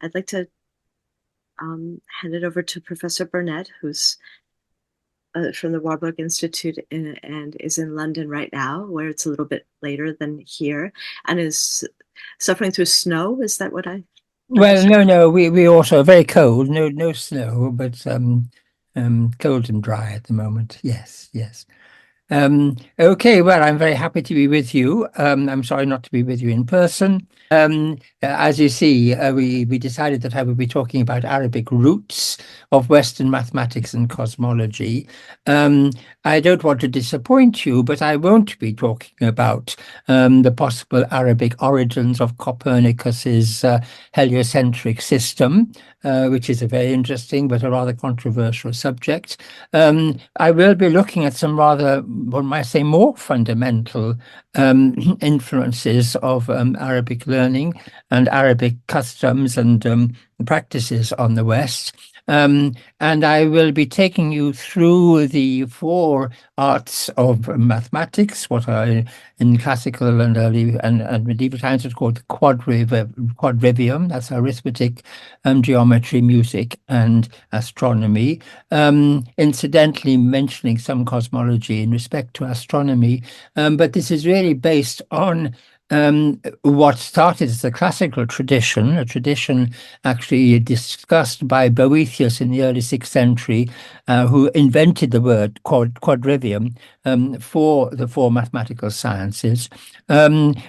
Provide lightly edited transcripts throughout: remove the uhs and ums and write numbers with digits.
I'd like to hand it over to Professor Burnett, who's from the Warburg Institute and is in London right now, where it's a little bit later than here, and is suffering through snow. Is that what I Well, understood? no, we also very cold. No snow, but cold and dry at the moment. Yes, yes. Okay, well, I'm very happy to be with you. I'm sorry not to be with you in person. As you see, we decided that I would be talking about Arabic roots of Western mathematics and cosmology. Um, I don't want to disappoint you, but I won't be talking about the possible Arabic origins of Copernicus's heliocentric system, which is a very interesting but a rather controversial subject. I will be looking at some rather, one might say, more fundamental influences of Arabic learning and Arabic customs and practices on the West. And I will be taking you through the four arts of mathematics, what are in classical and early and medieval times it's called quadrivium. That's arithmetic, geometry, music, and astronomy. Incidentally mentioning some cosmology in respect to astronomy, but this is really based on what started as a classical tradition, a tradition actually discussed by Boethius in the early 6th century, who invented the word quadrivium for the four mathematical sciences,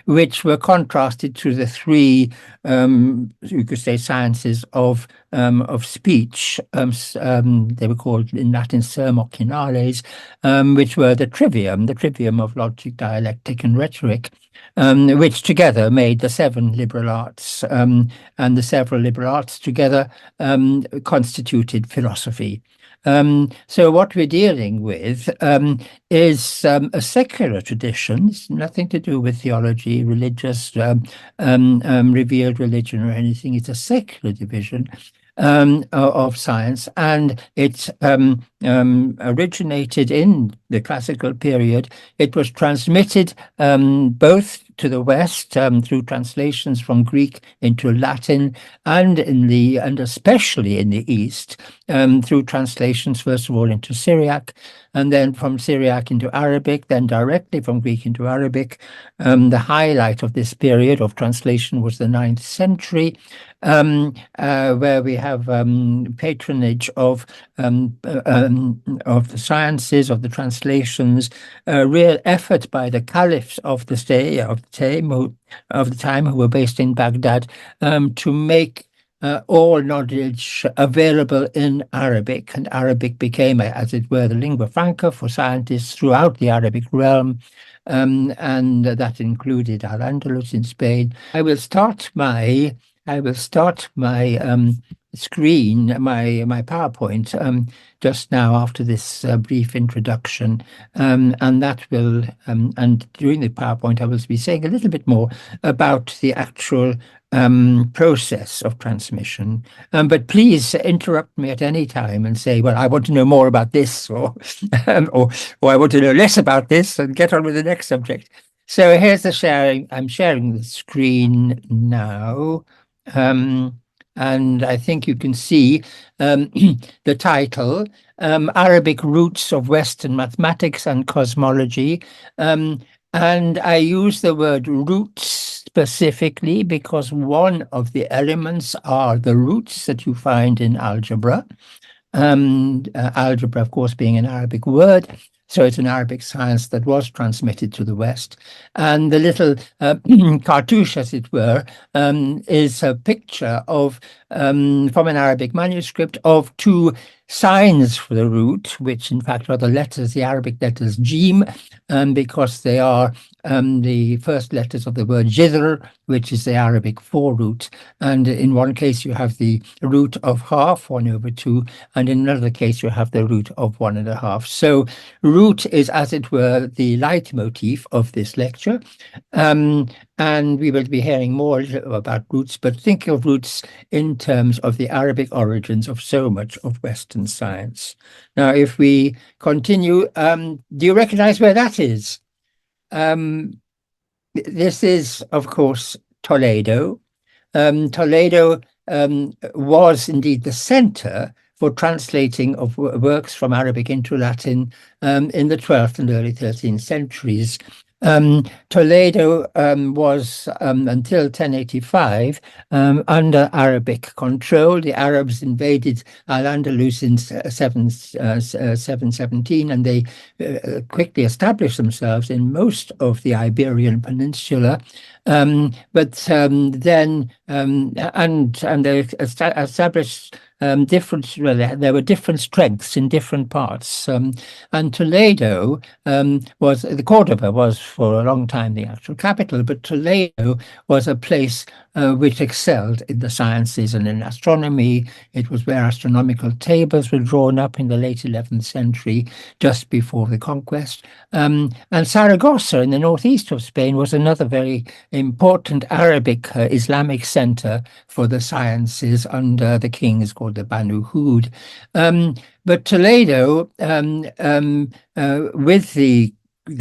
which were contrasted to the three, you could say, sciences of speech. They were called in Latin sermocinales, which were the trivium of logic, dialectic, and rhetoric, which together made the seven liberal arts, and the several liberal arts together constituted philosophy. So what we're dealing with is a secular tradition. It's nothing to do with theology, religious, revealed religion or anything. It's a secular division of science, and it originated in the classical period. It was transmitted both to the West through translations from Greek into Latin, and especially in the East through translations first of all into Syriac, and then from Syriac into Arabic, then directly from Greek into Arabic. The highlight of this period of translation was the 9th century, where we have patronage of the sciences, of the translations, a real effort by the caliphs of the time who were based in Baghdad, to make all knowledge available in Arabic, and Arabic became, as it were, the lingua franca for scientists throughout the Arabic realm. And that included Al-Andalus in Spain. I will start my screen, my PowerPoint, just now after this brief introduction, and that will and during the PowerPoint I will be saying a little bit more about the actual process of transmission. But please interrupt me at any time and say, "Well, I want to know more about this," or or "I want to know less about this," and get on with the next subject. So here's the sharing. I'm sharing the screen now. Um, and I think you can see the title, Arabic Roots of Western Mathematics and Cosmology. And I use the word roots specifically because one of the elements are the roots that you find in algebra. Algebra, of course, being an Arabic word. So it's an Arabic science that was transmitted to the West. And the little cartouche, as it were, is a picture of from an Arabic manuscript of two signs for the root, which in fact are the letters, the Arabic letters jim, because they are the first letters of the word jidr, which is the Arabic for root. And in one case, you have the root of half, 1/2, and in another case, you have the root of 1.5. So root is, as it were, the leitmotif of this lecture. And we will be hearing more about roots, but think of roots in terms of the Arabic origins of so much of Western science. Now, if we continue, do you recognize where that is? This is, of course, Toledo. Toledo was indeed the center for translating of works from Arabic into Latin in the 12th and early 13th centuries. Toledo was until 1085 under Arabic control. The Arabs invaded Al-Andalus in 717, and they quickly established themselves in most of the Iberian Peninsula. But then and they established different. Well, there were different strengths in different parts. And Toledo was the Cordoba was for a long time the actual capital, but Toledo was a place which excelled in the sciences and in astronomy. It was where astronomical tables were drawn up in the late 11th century, just before the conquest. And Saragossa in the northeast of Spain was another very important Arabic Islamic center for the sciences under the kings called the Banu Hud. But Toledo, with the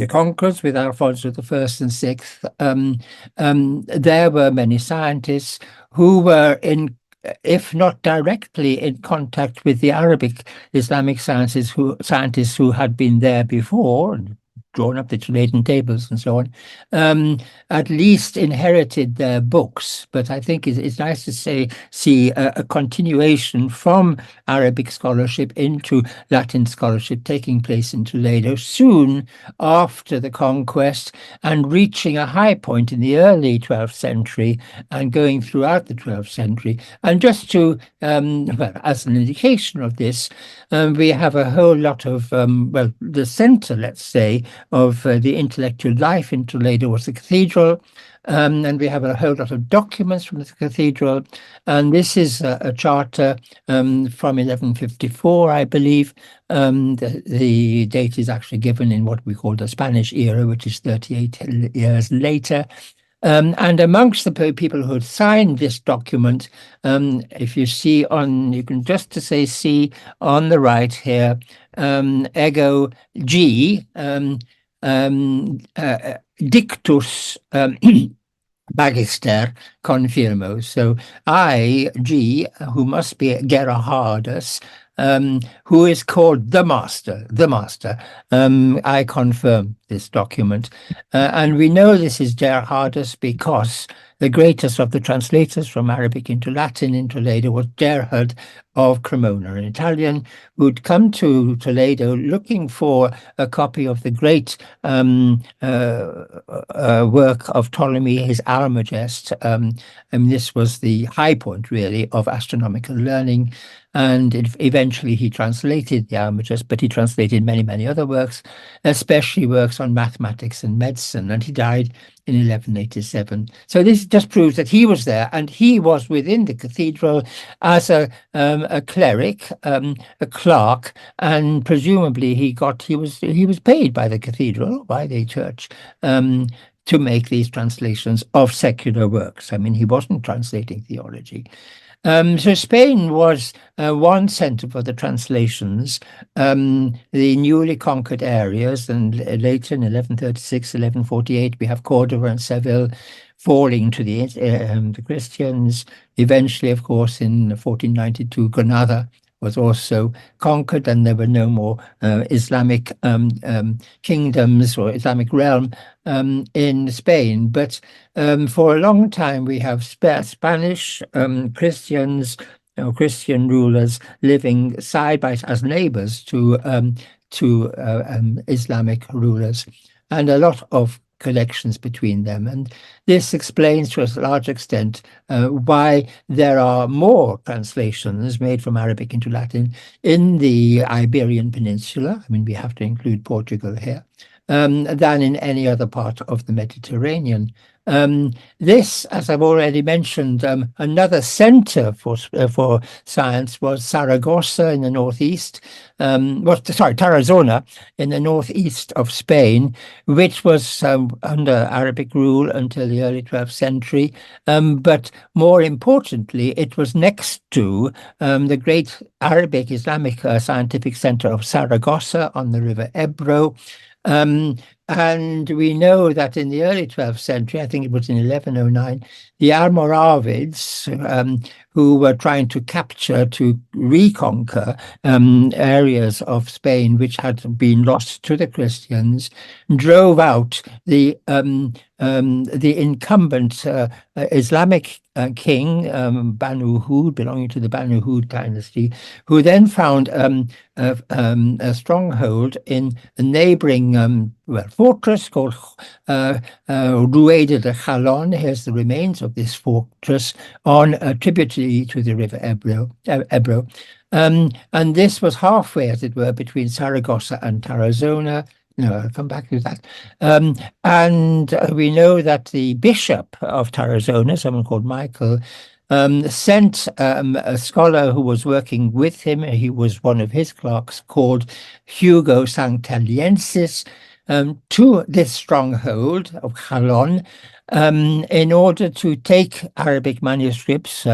conquerors, with Alfonso the First and Sixth, there were many scientists who were in, if not directly in contact with the Arabic Islamic scientists who had been there before and drawn up the Toledan tables and so on, at least inherited their books. But I think it's nice to see a continuation from Arabic scholarship into Latin scholarship taking place in Toledo soon after the conquest and reaching a high point in the early 12th century and going throughout the 12th century. And just to, well, as an indication of this, we have a whole lot of, well, the center, let's say, of the intellectual life in Toledo was the cathedral. And we have a whole lot of documents from the cathedral. And this is a charter from 1154, I believe. The date is actually given in what we call the Spanish era, which is 38 years later. And amongst the people who had signed this document, if you see on, you can just to say see on the right here, Ego G, Dictus Magister confirmo. So I, G, who must be Gerhardus, who is called the master, I confirm this document. And we know this is Gerhardus because the greatest of the translators from Arabic into Latin in Toledo was Gerhard of Cremona, an Italian who'd come to Toledo looking for a copy of the great work of Ptolemy, his Almagest. And this was the high point, really, of astronomical learning. And eventually he translated the Almagest, but he translated many, many other works, especially works on mathematics and medicine. And he died in 1187. So this just proves that he was there, and he was within the cathedral as a cleric, a clerk, and presumably he was paid by the cathedral, by the church, to make these translations of secular works. I mean, he wasn't translating theology. So Spain was one center for the translations, the newly conquered areas, and later in 1136, 1148, we have Cordova and Seville falling to the Christians. Eventually, of course, in 1492, Granada was also conquered, and there were no more Islamic kingdoms or Islamic realm in Spain. But for a long time, we have Spanish Christians, Christian rulers living side by side as neighbors to Islamic rulers, and a lot of connections between them. And this explains to a large extent why there are more translations made from Arabic into Latin in the Iberian Peninsula. I mean, we have to include Portugal here, than in any other part of the Mediterranean. This, as I've already mentioned, another center for science was Saragossa in the northeast, Tarazona in the northeast of Spain, which was under Arabic rule until the early 12th century. But more importantly, it was next to the great Arabic Islamic scientific center of Saragossa on the river Ebro. Um, and we know that in the early 12th century, I think it was in 1109, the Almoravids, who were trying to capture, to reconquer areas of Spain which had been lost to the Christians, drove out the incumbent Islamic king, Banu Hud, belonging to the Banu Hud dynasty, who then found a stronghold in a neighboring fortress called Rueda de Jalón. Here's the remains of this fortress on a tributary to the river Ebro. And this was halfway, as it were, between Saragossa and Tarazona. No, I'll come back to that. And we know that the bishop of Tarazona, someone called Michael, sent a scholar who was working with him. He was one of his clerks, called Hugo Sanctaliensis, to this stronghold of Chalon, in order to take Arabic manuscripts.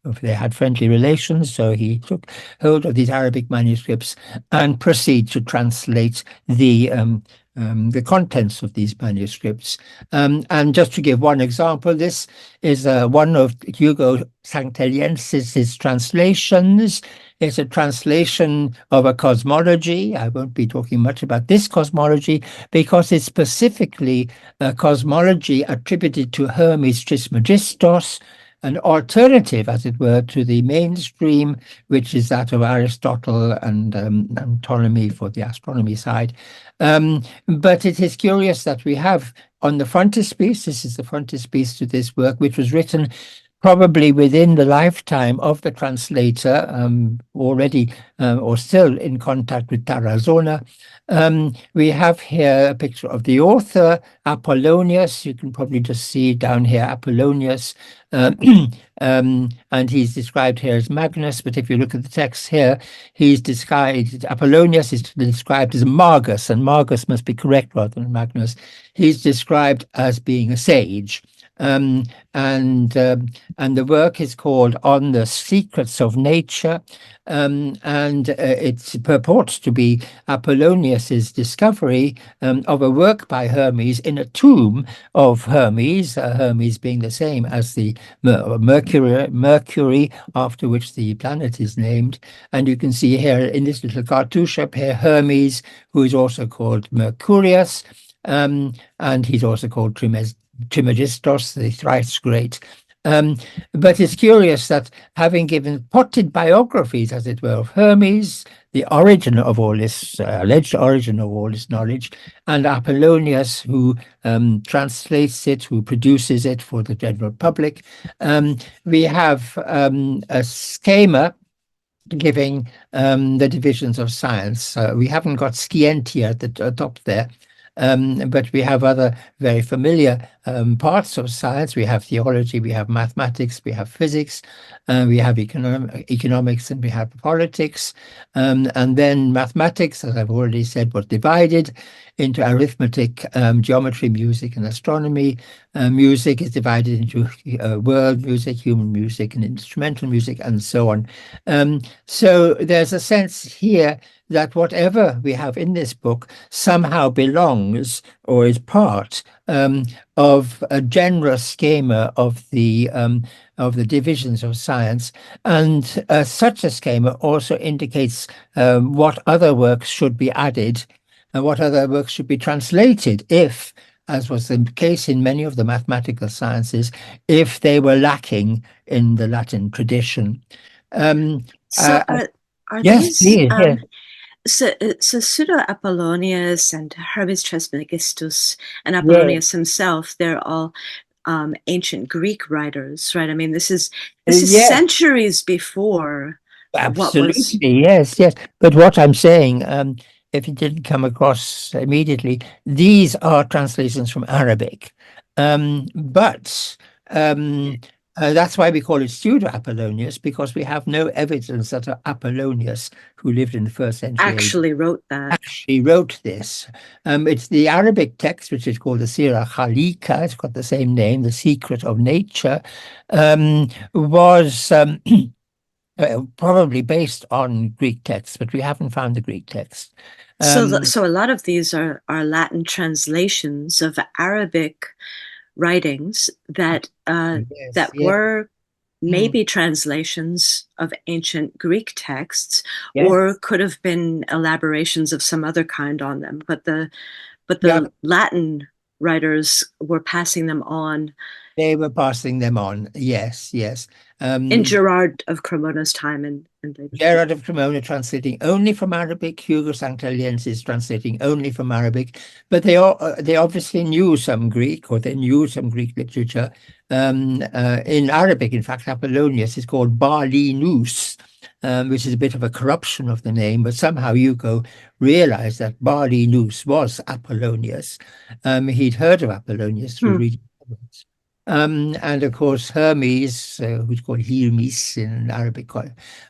If they had friendly relations, so he took hold of these Arabic manuscripts and proceed to translate the contents of these manuscripts. And just to give one example, this is one of Hugo Sanctaliensis' translations. It's a translation of a cosmology. I won't be talking much about this cosmology because it's specifically a cosmology attributed to Hermes Trismegistus, an alternative, as it were, to the mainstream, which is that of Aristotle and Ptolemy for the astronomy side. But it is curious that we have on the frontispiece, this is the frontispiece to this work, which was written probably within the lifetime of the translator, already or still in contact with Tarazona. We have here a picture of the author, Apollonius. You can probably just see down here Apollonius, and he's described here as Magnus. But if you look at the text here, he's described, Apollonius is described as Magus, and Magus must be correct rather than Magnus. He's described as being a sage. And the work is called On the Secrets of Nature, and it purports to be Apollonius's discovery of a work by Hermes in a tomb of Hermes, Hermes being the same as the Mercury, after which the planet is named. And you can see here in this little cartouche up here, Hermes, who is also called Mercurius, and he's also called Trismegistus, the thrice great. But it's curious that having given potted biographies, as it were, of Hermes, the origin of all this, alleged origin of all this knowledge, and Apollonius, who translates it, who produces it for the general public, we have a schema giving the divisions of science. We haven't got scientia at the top there, but we have other very familiar parts of science. We have theology, we have mathematics, we have physics, we have economics, and we have politics. And then mathematics, as I've already said, was divided into arithmetic, geometry, music, and astronomy. Music is divided into world music, human music, and instrumental music, and so on. So there's a sense here that whatever we have in this book somehow belongs or is part of a general schema of the divisions of science, and such a schema also indicates what other works should be added and what other works should be translated if, as was the case in many of the mathematical sciences, if they were lacking in the Latin tradition. So Uh, are yes, these please, yes. so Pseudo Apollonius and Hermes Trismegistus and Yeah. Apollonius himself, they're all ancient Greek writers, right? I mean, this is Yes, centuries before what was absolutely. Yes, yes. But what I'm saying, if it didn't come across immediately, these are translations from Arabic. But that's why we call it pseudo Apollonius, because we have no evidence that Apollonius, who lived in the first century AD, actually wrote that. actually wrote this. It's the Arabic text, which is called the Sira Khalika. It's got the same name, The Secret of Nature, was probably based on Greek texts, but we haven't found the Greek text. So a lot of these are Latin translations of Arabic writings that Yes, yes, were mm, maybe translations of ancient Greek texts, or yes, could have been elaborations of some other kind on them. But yeah. the Latin writers were passing them on They were passing them on. Yes, yes. in Um, Gerard of Cremona's time, and Gerard of Cremona translating only from Arabic. Hugo Sankteliensis translating only from Arabic. But they obviously knew some Greek, or they knew some Greek literature. In Arabic, in fact, Apollonius is called Barlinus, which is a bit of a corruption of the name. But somehow Hugo realized that Barlinus was Apollonius. He'd heard of Apollonius through hmm. reading. And of course, Hermes, who's called Hermes in Arabic,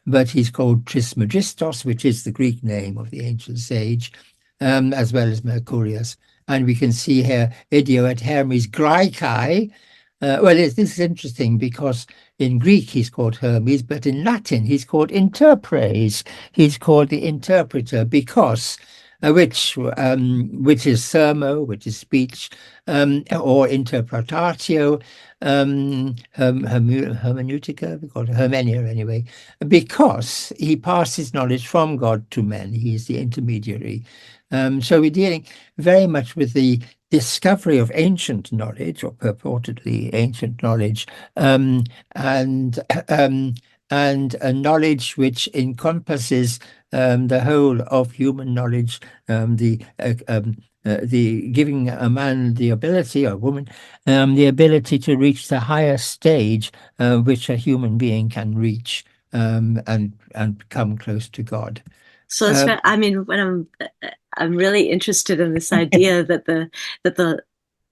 but he's called Trismegistos, which is the Greek name of the ancient sage, as well as Mercurius. And we can see here, Idio et Hermes Graecae. This is interesting because in Greek he's called Hermes, but in Latin he's called interpres. He's called the interpreter because, which is sermo, which is speech, or interpretatio, hermeneutica, we call it hermenia anyway, because he passes knowledge from God to men. He's the intermediary. So we're dealing very much with the discovery of ancient knowledge, or purportedly ancient knowledge, and um, and a knowledge which encompasses the whole of human knowledge, the giving a man the ability, or a woman, the ability to reach the higher stage which a human being can reach, and come close to God. So it's, Um, I mean, when I'm really interested in this idea that the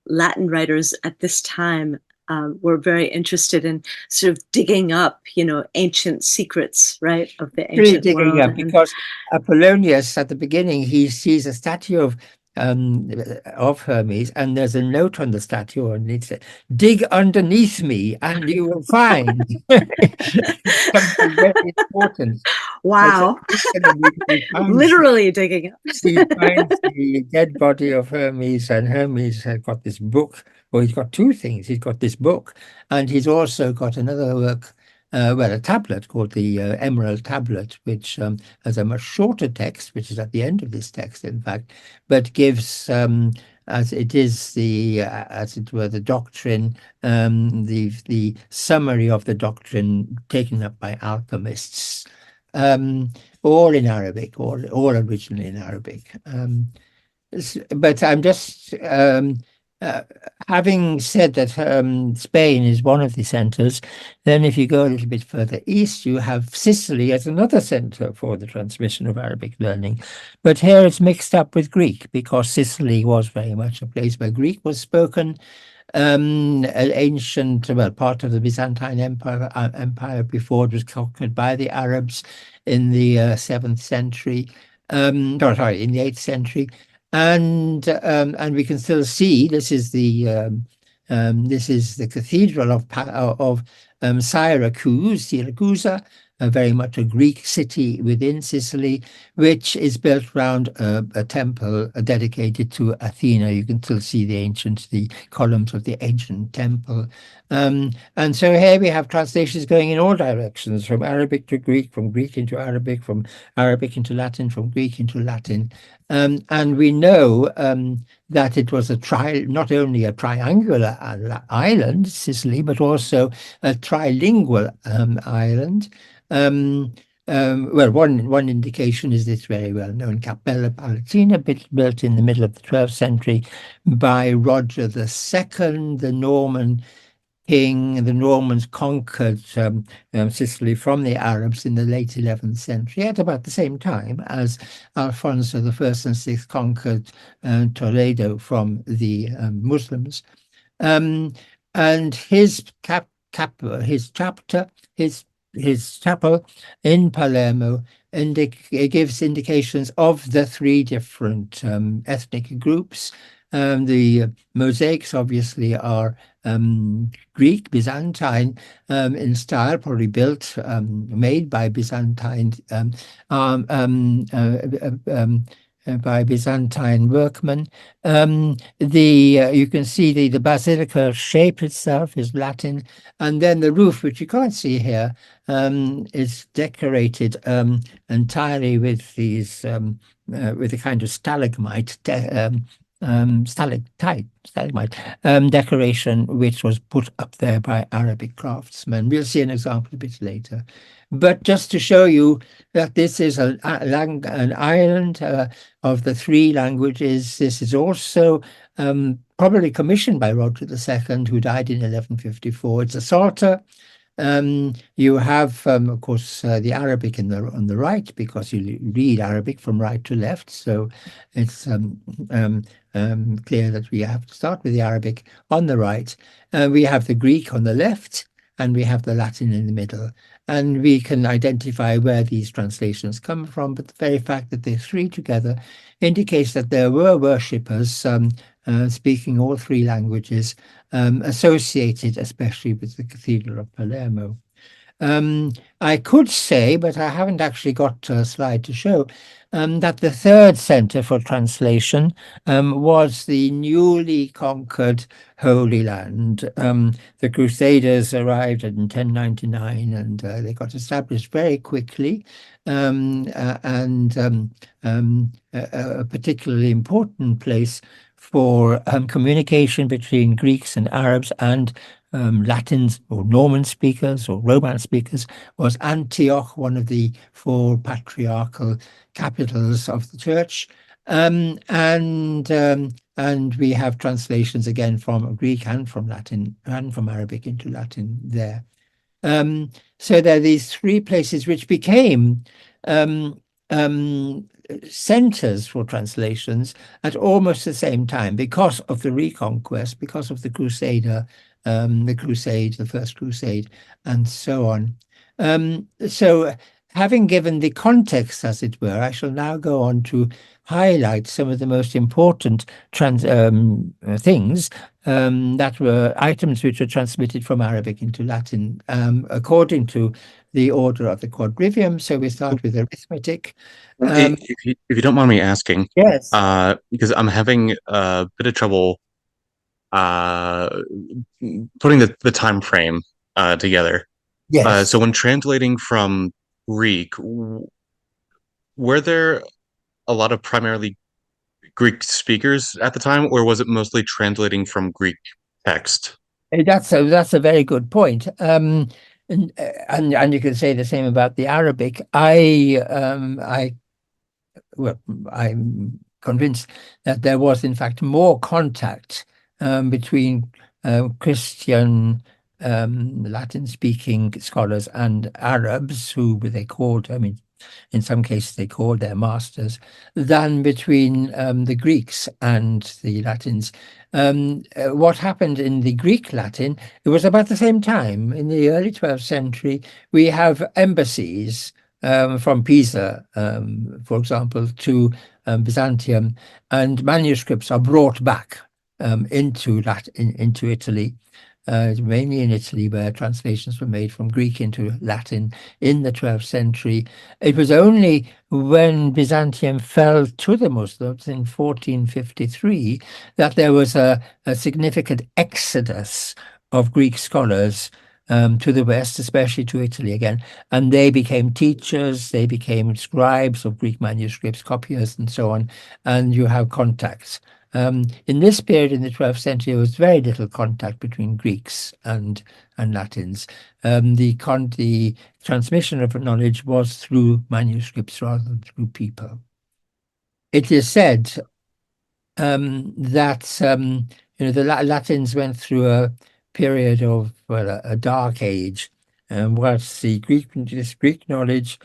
Latin writers at this time were very interested in sort of digging up, ancient secrets, right, of the Really ancient digging world. up And because Apollonius at the beginning he sees a statue um, of Hermes, and there's a note on the statue, and it says, "Dig underneath me, and you will find something very important." So wow, he finds literally digging up. he finds the dead body of Hermes, and Hermes has got this book. Well, he's got two things. He's got this book, and he's also got another work, a tablet called the Emerald Tablet, which has a much shorter text, which is at the end of this text, in fact, but gives, as it is as it were, the doctrine, the summary of the doctrine taken up by alchemists. Um, all in Arabic, all originally in Arabic. But I'm just uh, having said that Spain is one of the centers. Then, if you go a little bit further east, you have Sicily as another center for the transmission of Arabic learning. But here it's mixed up with Greek because Sicily was very much a place where Greek was spoken, an ancient, well, part of the Byzantine Empire before it was conquered by the Arabs in the 7th century. No, sorry, in the 8th century, and we can still see this is the cathedral of Syracusa, very much a Greek city within Sicily, which is built around a temple dedicated to Athena. You can still see the columns of the ancient temple. And so here we have translations going in all directions, from Arabic to Greek, from Greek into Arabic, from Arabic into Latin, from Greek into Latin. And we know that it was not only a triangular island, Sicily, but also a trilingual island. Um, one indication is this very well-known Cappella Palatina, built in the middle of the 12th century by Roger II, the Norman king. The Normans conquered Sicily from the Arabs in the late 11th century, at about the same time as Alfonso the First and Sixth conquered Toledo from the Muslims. Um, and his chapter, his chapel in Palermo gives indications of the three different ethnic groups. The mosaics obviously are Greek, Byzantine in style, probably made by Byzantine um, um, uh, uh, um, by Byzantine workmen. The You can see the basilica shape itself is Latin, and then the roof, which you can't see here, is decorated entirely with these with a kind of stalagmite decoration, which was put up there by Arabic craftsmen. We'll see an example a bit later. But just to show you that this is an island of the three languages, this is also probably commissioned by Roger II, who died in 1154. It's a psalter. You have, of course, the Arabic on the right, because you read Arabic from right to left. So it's clear that we have to start with the Arabic on the right. We have the Greek on the left, and we have the Latin in the middle. And we can identify where these translations come from. But the very fact that they're three together indicates that there were worshippers speaking all three languages, associated especially with the Cathedral of Palermo. I could say, but I haven't actually got a slide to show, that the third center for translation was the newly conquered Holy Land. The Crusaders arrived in 1099, and they got established very quickly. A particularly important place for communication between Greeks and Arabs and Latins or Norman speakers or Romance speakers was Antioch, one of the four patriarchal capitals of the church. And we have translations again from Greek and from Latin and from Arabic into Latin there. So there are these three places which became centers for translations at almost the same time because of the Reconquest, because of the the First Crusade, and so on. So having given the context, as it were, I shall now go on to highlight some of the most important things that were items which were transmitted from Arabic into Latin according to the order of the quadrivium. So we start with arithmetic. If you don't mind me asking, Yes. because I'm having a bit of trouble uh, putting the time frame together. Yes. So when translating from Greek, were there a lot of primarily Greek speakers at the time, or was it mostly translating from Greek text? That's a very good point. And you can say the same about the Arabic. Well, I'm convinced that there was, in fact, more contact between Christian Latin-speaking scholars and Arabs, who they called, I mean, in some cases they called their masters, than between the Greeks and the Latins. What happened in the Greek Latin, it was about the same time. In the early 12th century, we have embassies from Pisa, for example, to Byzantium, and manuscripts are brought back into Italy, mainly in Italy, where translations were made from Greek into Latin in the 12th century. It was only when Byzantium fell to the Muslims in 1453 that there was a significant exodus of Greek scholars to the West, especially to Italy again. And they became teachers, they became scribes of Greek manuscripts, copiers, and so on. And you have contacts. In this period, in the 12th century, there was very little contact between Greeks and Latins. The transmission of knowledge was through manuscripts rather than through people. It is said that the Latins went through a period of, well, a dark age, whilst this Greek knowledge,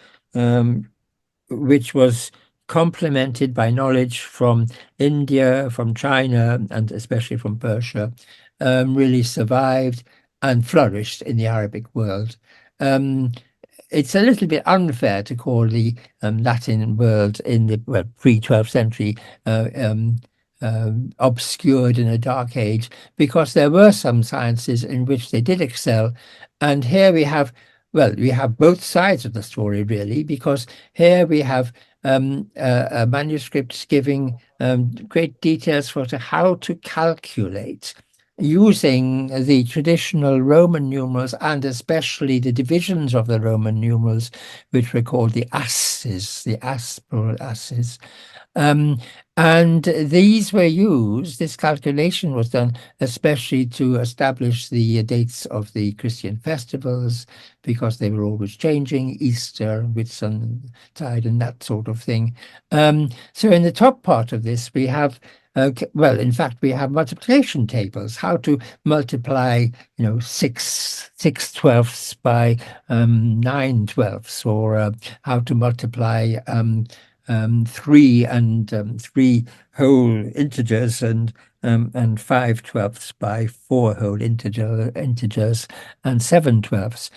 which was complemented by knowledge from India, from China, and especially from Persia, really survived and flourished in the Arabic world. It's a little bit unfair to call the Latin world in the pre-12th century obscured in a dark age, because there were some sciences in which they did excel. And here we have both sides of the story, really, because here we have manuscripts giving great details for how to calculate using the traditional Roman numerals and especially the divisions of the Roman numerals, which were called the asses, plural asses. Um, and these were used, this calculation was done especially to establish the dates of the Christian festivals, because they were always changing, Easter, Whitsuntide, and that sort of thing. So in the top part of this, we have, well, in fact, we have multiplication tables, how to multiply, six twelfths by 9/12, or how to multiply 3 whole integers and 5/12 by 4 whole integers and 7/12.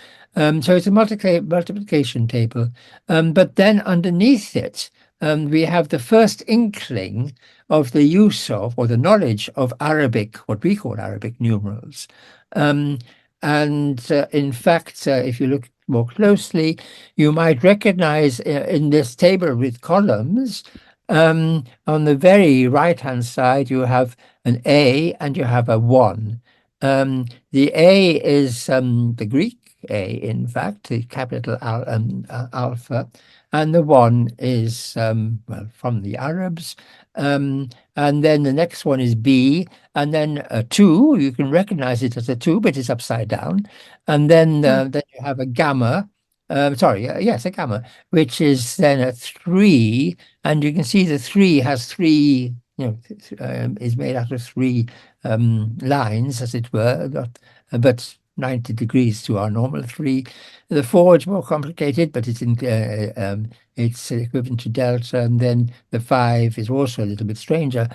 So it's a multiplication table. But then underneath it, we have the first inkling of the use of, or the knowledge of Arabic, what we call Arabic numerals. And in fact, if you look more closely, you might recognize in this table with columns, on the very right-hand side, you have an A and you have a 1. The A is the Greek A, in fact, the capital Alpha, and the 1 is well, from the Arabs. And then the next one is B, and then a 2. You can recognize it as a 2, but it's upside down. And then you have a gamma. Yes, a gamma, which is then a 3, and you can see the 3 has 3, is made out of 3 lines, as it were, but 90 degrees to our normal 3. The 4 is more complicated, but it's equivalent to delta, and then the 5 is also a little bit stranger,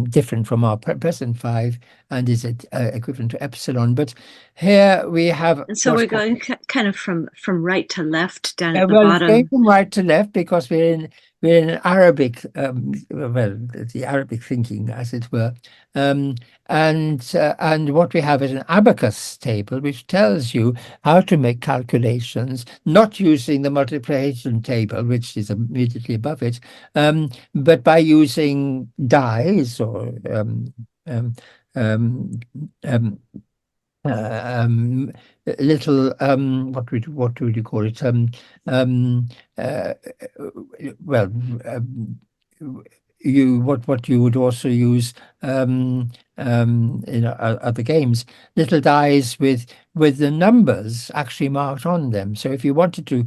different from our present 5, and is equivalent to epsilon. But here we have. And so we're going kind of from right to left down at the Well, bottom. it's going from right to left because we're in Arabic, well, the Arabic thinking, as it were. And what we have is an abacus table, which tells you how to make calculations, not using the multiplication table, which is immediately above it, but by using dies or little what would you call it? Uh, well, what you would also use in other games, little dies with the numbers actually marked on them. So if you wanted to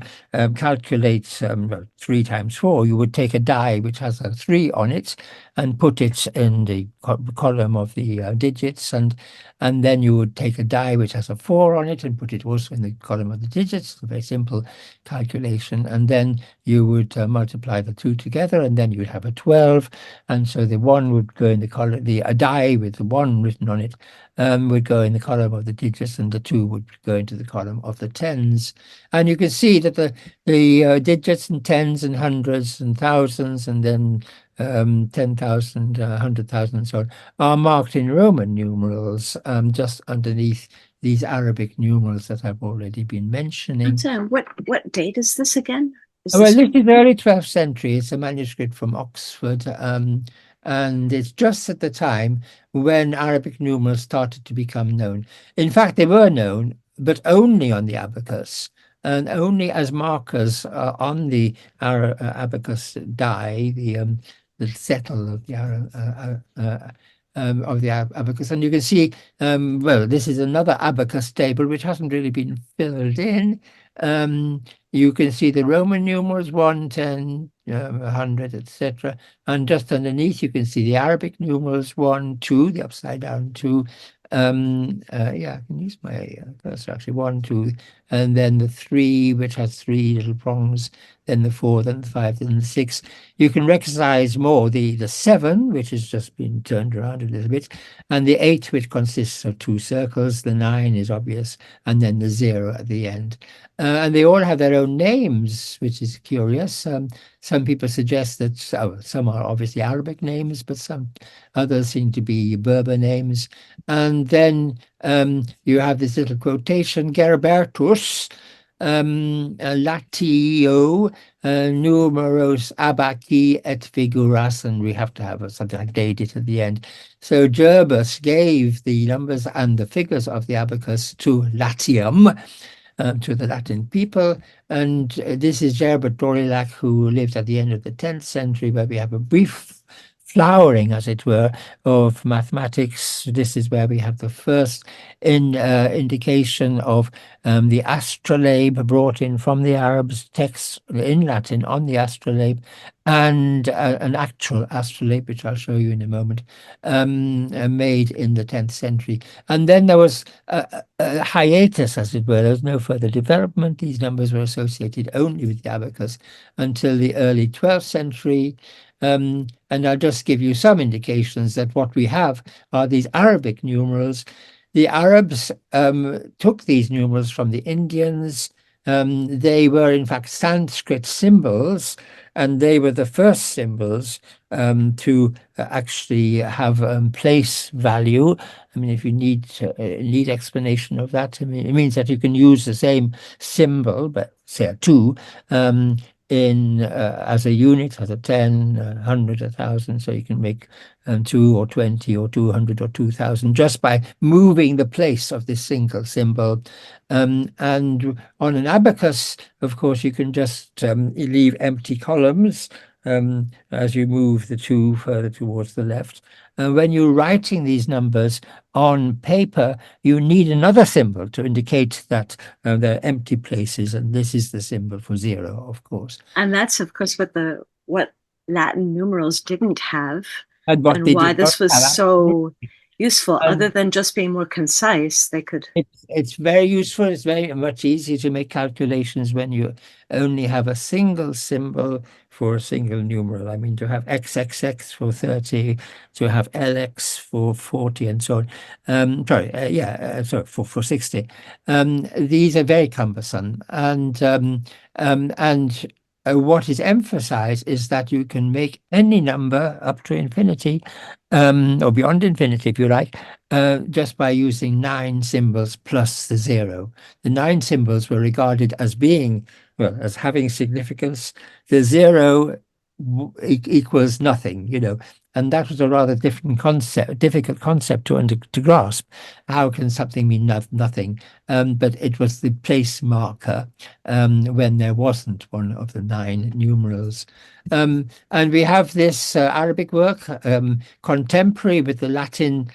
calculate 3 times 4, you would take a die which has a 3 on it and put it in the column of the digits, and then you would take a die which has a 4 on it and put it also in the column of the digits. A very simple calculation, and then you would multiply the 2 together, and then you would have a 12, and so the 1 would go in the column, a die with the 1 written on it would go in the column of the digits, and the 2 would go into the column of the tens. And you can see that the digits and tens and hundreds and thousands, and then 10,000, 100,000, and so on, are marked in Roman numerals, just underneath these Arabic numerals that I've already been mentioning. So what date is this again? Well, this is early 12th century. It's a manuscript from Oxford, and it's just at the time when Arabic numerals started to become known. In fact, they were known, but only on the abacus, and only as markers on the abacus die, the settle of the abacus. And you can see, well, this is another abacus table which hasn't really been filled in. You can see the Roman numerals 1, 10, 100, etc. And just underneath, you can see the Arabic numerals 1, 2, the upside down 2. Yeah, I can use my cursor actually. 1, 2, and then the 3, which has 3 little prongs, then the 4, then the 5, then the 6. You can recognize more the 7, which has just been turned around a little bit, and the 8, which consists of 2 circles. The 9 is obvious, and then the 0 at the end. And they all have their own names, which is curious. Some people suggest that some are obviously Arabic names, but some others seem to be Berber names. And then you have this little quotation, Gerbertus, latio numeros abaci et figuras, and we have to have something like dated at the end. So Gerbus gave the numbers and the figures of the abacus to Latium, to the Latin people. And this is Gerbert d'Aurillac, who lived at the end of the 10th century, where we have a brief flowering, as it were, of mathematics. This is where we have the first indication of the astrolabe brought in from the Arabs, texts in Latin on the astrolabe, and an actual astrolabe, which I'll show you in a moment, made in the 10th century. And then there was a hiatus, as it were. There was no further development. These numbers were associated only with the abacus until the early 12th century. And I'll just give you some indications that what we have are these Arabic numerals. The Arabs took these numerals from the Indians. They were, in fact, Sanskrit symbols, and they were the first symbols to actually have place value. I mean, if you need explanation of that, I mean, it means that you can use the same symbol, but say a 2, in as a unit, as a 10, 100, 1,000. So you can make 2 or 20 or 200 or 2,000 just by moving the place of this single symbol. And on an abacus, of course, you can just leave empty columns as you move the 2 further towards the left. And when you're writing these numbers on paper, you need another symbol to indicate that there are empty places, and this is the symbol for 0, of course. And that's, of course, what Latin numerals didn't have, And what and they why did not this was have, so useful. Other and than just being more concise, they could. it's very useful. It's very much easier to make calculations when you only have a single symbol for a single numeral. I mean, to have XXX for 30, to have LX for 40, and so on. Sorry, for 60. These are very cumbersome. And what is emphasized is that you can make any number up to infinity, or beyond infinity, if you like, just by using 9 symbols plus the 0. The 9 symbols were regarded as being, well, as having significance. The 0 equals nothing, and that was a rather difficult concept to grasp. How can something mean nothing? But it was the place marker when there wasn't one of the 9 numerals. And we have this Arabic work, contemporary with the Latin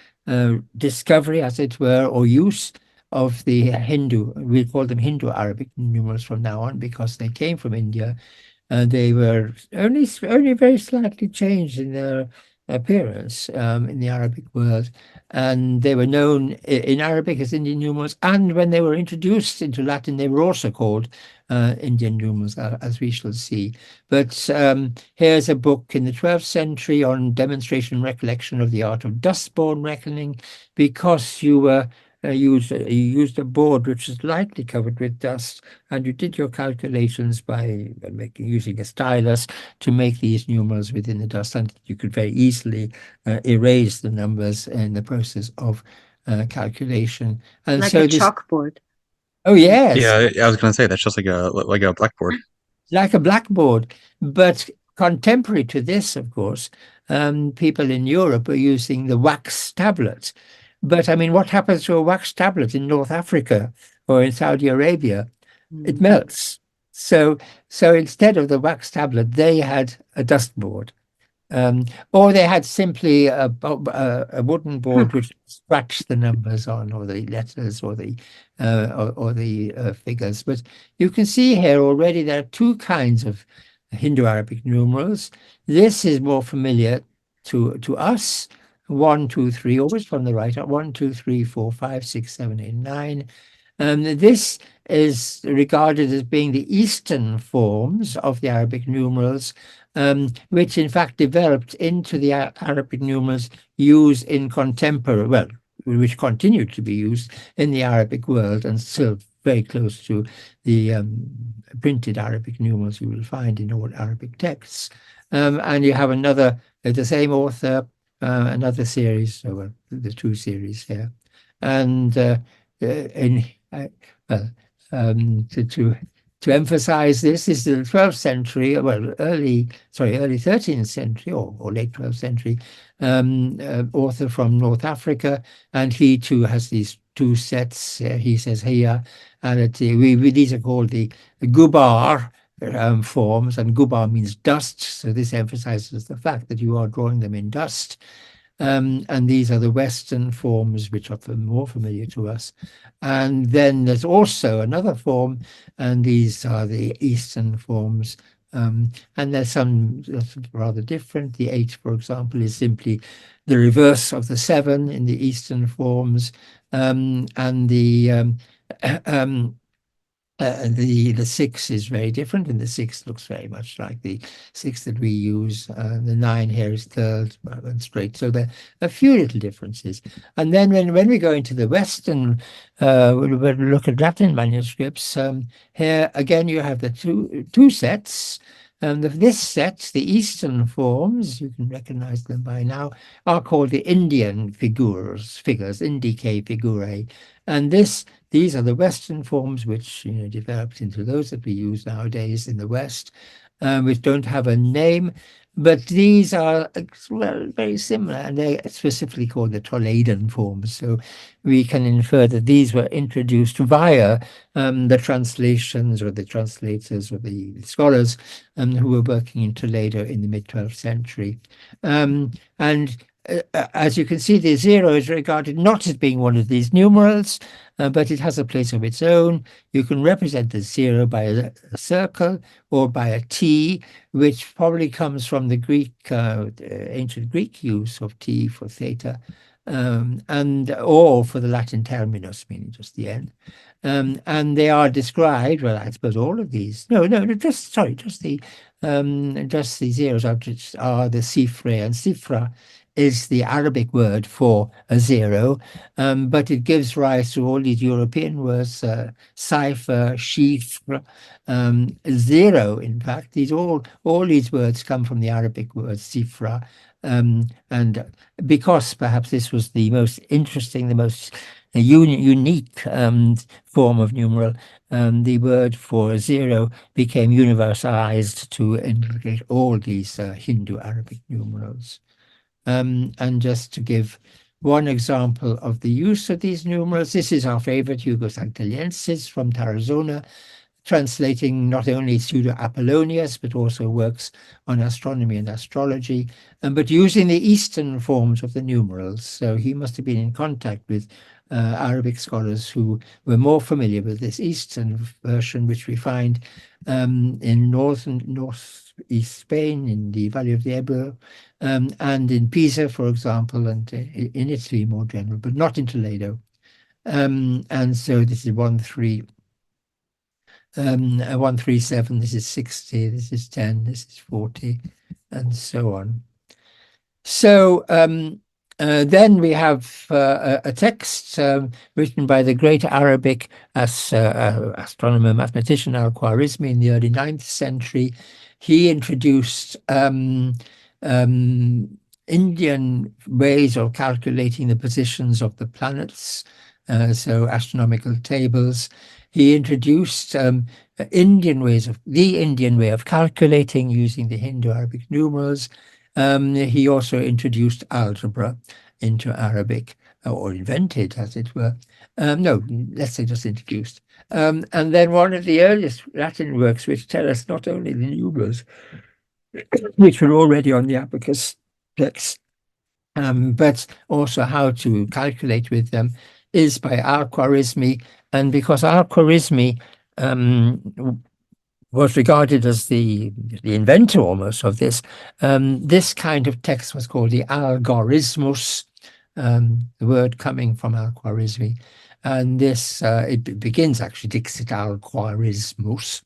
discovery, as it were, or use of the Hindu. We call them Hindu Arabic numerals from now on because they came from India. They were only very slightly changed in their appearance in the Arabic world, and they were known in Arabic as Indian numerals. And when they were introduced into Latin, they were also called Indian numerals, as we shall see. But here's a book in the 12th century on demonstration and recollection of the art of dust-borne reckoning, because you used a board which was lightly covered with dust, and you did your calculations by using a stylus to make these numerals within the dust, and you could very easily erase the numbers in the process of calculation. And Like so a this, chalkboard. oh yes, Yeah, I was gonna say that's just like a blackboard. like a blackboard. But contemporary to this, of course, people in Europe are using the wax tablet. But I mean, what happens to a wax tablet in North Africa or in Saudi Arabia? It Mhm. melts. So instead of the wax tablet, they had a dust board. Or they had simply a wooden board which scratched the numbers on, or the letters, or the figures. But you can see here already there are 2 kinds of Hindu Arabic numerals. This is more familiar to us. 1, 2, 3, always from the right. 1, 2, 3, 4, 5, 6, 7, 8, 9. This is regarded as being the Eastern forms of the Arabic numerals, which in fact developed into the Arabic numerals used in contemporary, well, which continued to be used in the Arabic world and still very close to the printed Arabic numerals you will find in all Arabic texts. And you have the same author, another series, so the 2 series here. And well, to emphasize this. This is the 12th century, well, early 13th century or late 12th century author from North Africa, and he too has these two sets. He says here, and these are called the gubar forms, and gubar means dust. So this emphasizes the fact that you are drawing them in dust. And these are the Western forms, which are more familiar to us. And then there's also another form, and these are the Eastern forms. And there's some that's rather different. The 8, for example, is simply the reverse of the 7 in the Eastern forms. And the 6 is very different, and the 6 looks very much like the 6 that we use. The 9 here is third and straight. So there are a few little differences. And then when we go into the Western, we look at Latin manuscripts. Here again, you have the two sets. This set, the Eastern forms, you can recognize them by now, are called the Indian figures, indique figurae. And these are the Western forms, which developed into those that we use nowadays in the West, which don't have a name, but these are very similar, and they're specifically called the Toledan forms. So we can infer that these were introduced via the translations or the translators or the scholars who were working in Toledo in the mid-12th century. And as you can see, the 0 is regarded not as being one of these numerals, but it has a place of its own. You can represent the 0 by a circle or by a T, which probably comes from the Greek, ancient Greek use of T for theta, or for the Latin terminus, meaning just the end. And they are described, well, I suppose all of these. No, just the zeros are the cifre, and cifra is the Arabic word for a 0, but it gives rise to all these European words, cipher, chiffre, 0. In fact, all these words come from the Arabic word cifra, and because perhaps this was the most interesting, the most unique form of numeral, the word for 0 became universalized to indicate all these Hindu Arabic numerals. And just to give one example of the use of these numerals, this is our favorite Hugo Sanctaliensis from Tarazona, translating not only Pseudo-Apollonius, but also works on astronomy and astrology, but using the Eastern forms of the numerals. So he must have been in contact with Arabic scholars who were more familiar with this Eastern version, which we find in northeast Spain, in the Valley of the Ebro, and in Pisa, for example, and in Italy more general, but not in Toledo. And so this is 137, this is 60, this is 10, this is 40, and so on. So then we have a text written by the great Arabic astronomer, mathematician Al-Khwarizmi in the early 9th century. He introduced Indian ways of calculating the positions of the planets, so astronomical tables. He introduced the Indian way of calculating using the Hindu-Arabic numerals. He also introduced algebra into Arabic, or invented, as it were. No, let's say just introduced. And then one of the earliest Latin works which tell us not only the numerals, which were already on the abacus text, but also how to calculate with them, is by Al-Khwarizmi. And because Al-Khwarizmi was regarded as the inventor almost of this, this kind of text was called the Algorismus, the word coming from Al-Khwarizmi. And this, it begins actually, Dixit Al-Khwarizmus.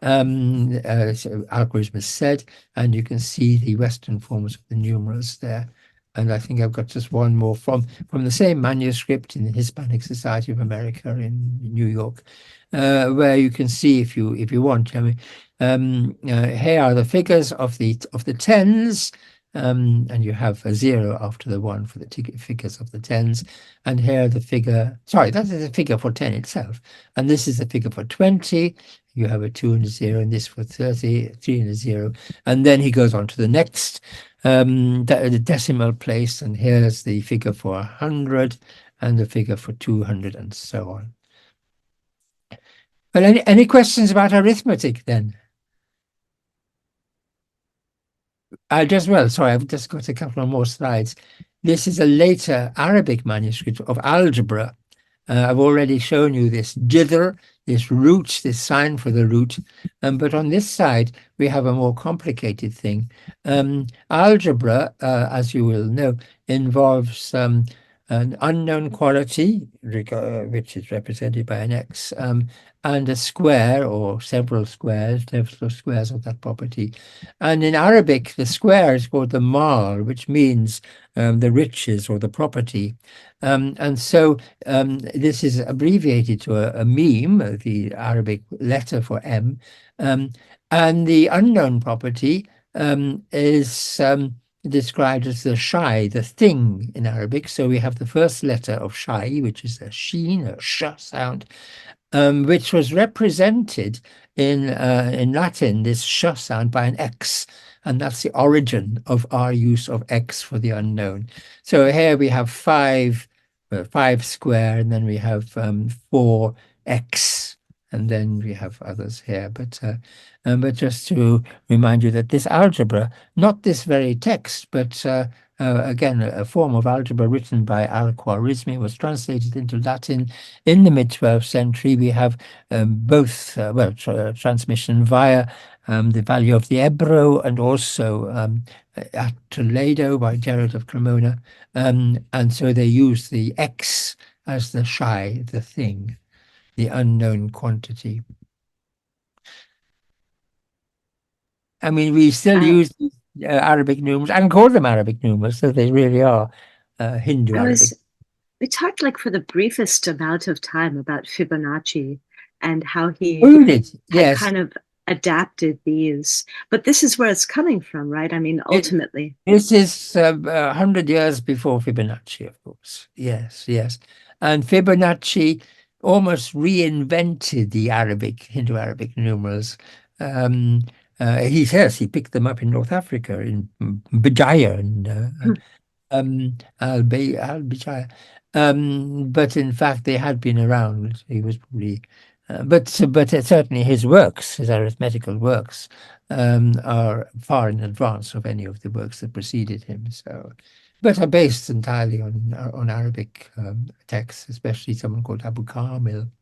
So Al-Khwarizmus said, and you can see the Western forms of the numerals there. And I think I've got just one more from the same manuscript in the Hispanic Society of America in New York, where you can see, if you want, I mean, here are the figures of the tens, and you have a 0 after the 1 for the figures of the tens. And here the figure, sorry, that is a figure for 10 itself. And this is the figure for 20. You have a 2 and a 0, and this for 30, 3 and a 0. And then he goes on to the next the decimal place, and here's the figure for 100 and the figure for 200 and so on. Well, any questions about arithmetic then? Sorry, I've just got a couple of more slides. This is a later Arabic manuscript of algebra. I've already shown you this jither, this root, this sign for the root. But on this side, we have a more complicated thing. Algebra, as you will know, involves an unknown quantity, which is represented by an x, and a square or several squares of that property. And in Arabic, the square is called the mal, which means the riches or the property. And so this is abbreviated to a meme, the Arabic letter for M. And the unknown property is described as the shy, the thing in Arabic. So we have the first letter of shy, which is a sheen, a sh sound, which was represented in Latin, this sh sound, by an X. And that's the origin of our use of X for the unknown. So here we have 5 square, and then we have 4x, and then we have others here. But just to remind you that this algebra, not this very text, but again, a form of algebra written by Al-Khwarizmi, was translated into Latin in the mid-12th century. We have both, transmission via the value of the Ebro, and also at Toledo by Gerard of Cremona. And so they use the X as the shy, the thing, the unknown quantity. I mean, we still use Arabic numerals and call them Arabic numerals, so they really are Hindu Arabic. We talked like for the briefest amount of time about Fibonacci and how he had kind of adapted these. But this is where it's coming from, right? I mean, ultimately. This is 100 years before Fibonacci, of course. Yes, yes. And Fibonacci almost reinvented the Hindu Arabic numerals. He says he picked them up in North Africa, in Bijaya and Al-Bijaya. But in fact, they had been around. He was probably, but certainly his works, his arithmetical works, are far in advance of any of the works that preceded him. So, but are based entirely on Arabic texts, especially someone called Abu Kamil.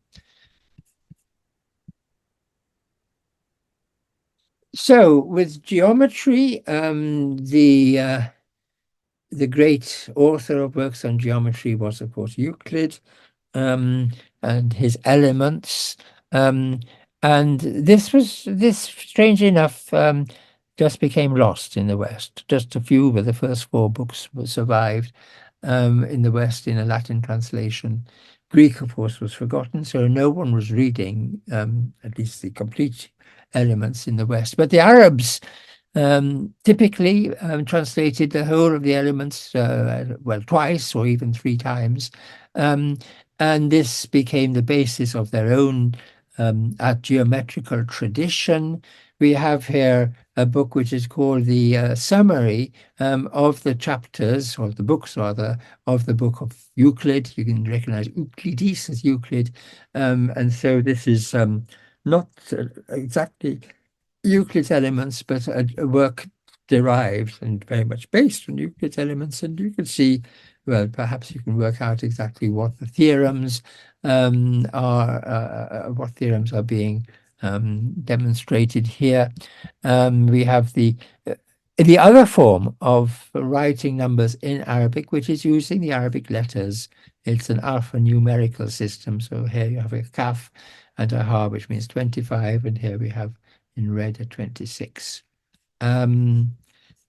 So with geometry, the great author of works on geometry was, of course, Euclid, and his Elements. And this, strangely enough, just became lost in the West. Just a few, but the first 4 books survived in the West in a Latin translation. Greek, of course, was forgotten, so no one was reading, at least the complete Elements in the West. But the Arabs typically translated the whole of the Elements, twice or even 3 times. And this became the basis of their own geometrical tradition. We have here a book which is called the summary of the chapters, or the books rather, of the book of Euclid. You can recognize Euclides as Euclid. And so this is not exactly Euclid's Elements, but a work derived and very much based on Euclid's Elements. And you can see, well, perhaps you can work out exactly what the theorems what theorems are being demonstrated here. We have the other form of writing numbers in Arabic, which is using the Arabic letters. It's an alphanumerical system. So here you have a kaf and a ha, which means 25, and here we have in red a 26.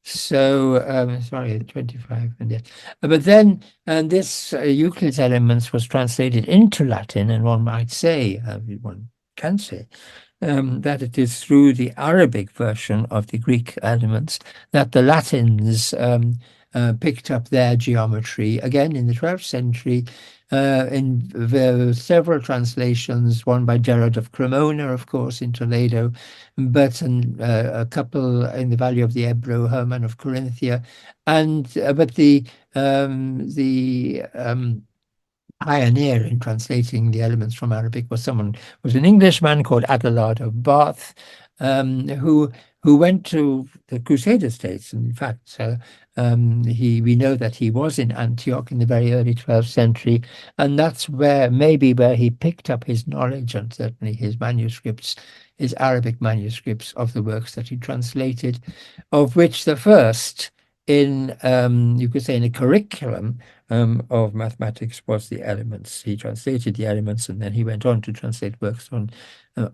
Sorry, 25 and yes. But then, this Euclid's Elements was translated into Latin, and one might say, one can say, that it is through the Arabic version of the Greek elements that the Latins picked up their geometry again in the 12th century. Several translations, one by Gerard of Cremona, of course, in Toledo, but a couple in the Valley of the Ebro, Herman of Corinthia, and but the pioneer in translating the elements from Arabic was an Englishman called Adelard of Bath, who went to the Crusader states. And in fact, we know that he was in Antioch in the very early 12th century, and that's where he picked up his knowledge and certainly his manuscripts, his Arabic manuscripts of the works that he translated, of which the first in you could say in a curriculum of mathematics was the elements. He translated the elements, and then he went on to translate works on